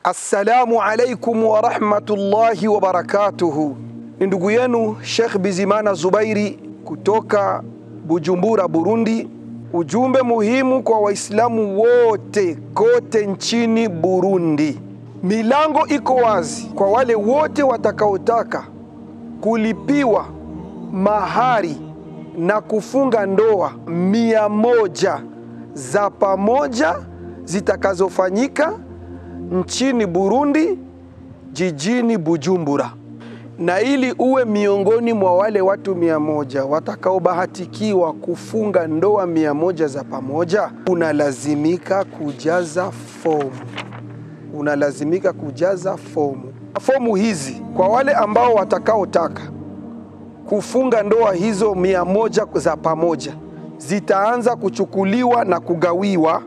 Assalamu alaikum wa rahmatullahi wa barakatuhu. Ni ndugu yenu Sheikh Bizimana Zubairi kutoka Bujumbura, Burundi. Ujumbe muhimu kwa Waislamu wote kote nchini Burundi. Milango iko wazi kwa wale wote watakaotaka kulipiwa mahari na kufunga ndoa 100 za pamoja zitakazofanyika nchini Burundi, jijini Bujumbura. Na ili uwe miongoni mwa wale watu 100 watakaobahatikiwa kufunga ndoa 100 za pamoja, unalazimika kujaza fomu. Fomu hizi kwa wale ambao watakaotaka kufunga ndoa hizo 100 za pamoja zitaanza kuchukuliwa na kugawiwa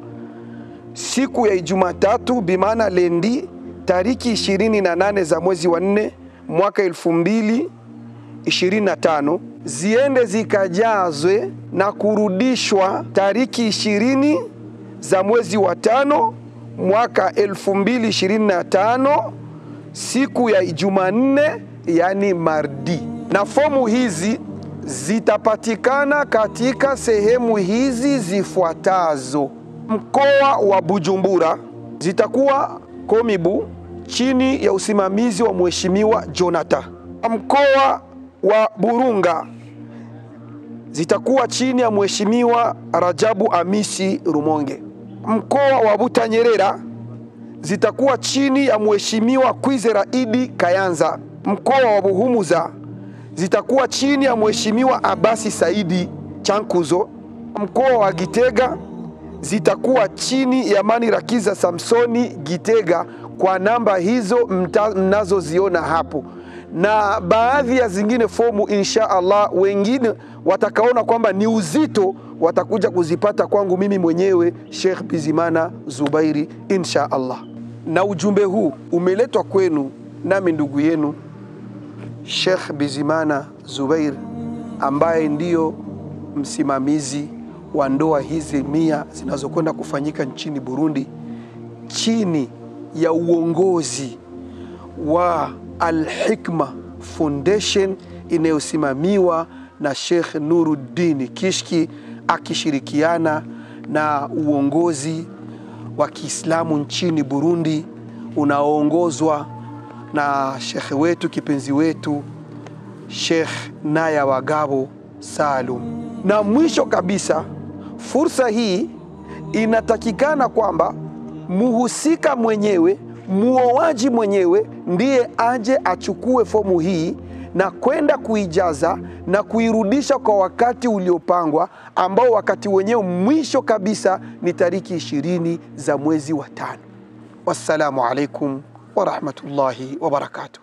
siku ya Jumatatu, bimaana lendi, tariki 28 za mwezi wa 4 mwaka 2025, ziende zikajazwe na kurudishwa tariki 20 za mwezi wa 5 mwaka 2025, siku ya Jumanne, yani mardi. Na fomu hizi zitapatikana katika sehemu hizi zifuatazo: mkoa wa Bujumbura zitakuwa Komibu chini ya usimamizi wa Mheshimiwa Jonathan. Mkoa wa Burunga zitakuwa chini ya Mheshimiwa Rajabu Amisi Rumonge. Mkoa wa Butanyerera zitakuwa chini ya Mheshimiwa Kwizera Idi Kayanza. Mkoa wa Buhumuza zitakuwa chini ya Mheshimiwa Abasi Saidi Chankuzo. Mkoa wa Gitega zitakuwa chini ya Manirakiza Samsoni Gitega, kwa namba hizo mnazoziona hapo. Na baadhi ya zingine fomu insha Allah, wengine watakaona kwamba ni uzito watakuja kuzipata kwangu mimi mwenyewe Sheikh Bizimana Zubairi insha Allah. Na ujumbe huu umeletwa kwenu nami ndugu yenu Sheikh Bizimana Zubair, ambaye ndiyo msimamizi wa ndoa hizi 100 zinazokwenda kufanyika nchini Burundi chini ya uongozi wa Al-Hikma Foundation inayosimamiwa na Sheikh Nuruddin Kishki akishirikiana na uongozi wa Kiislamu nchini Burundi unaoongozwa na Sheikh wetu kipenzi wetu Sheikh Naya Wagabo Salum. Na mwisho kabisa, fursa hii inatakikana kwamba muhusika mwenyewe, muoaji mwenyewe ndiye aje achukue fomu hii na kwenda kuijaza na kuirudisha kwa wakati uliopangwa, ambao wakati wenyewe mwisho kabisa ni tariki 20 za mwezi wa 5. Wassalamu alaikum wa rahmatullahi wa barakatuh.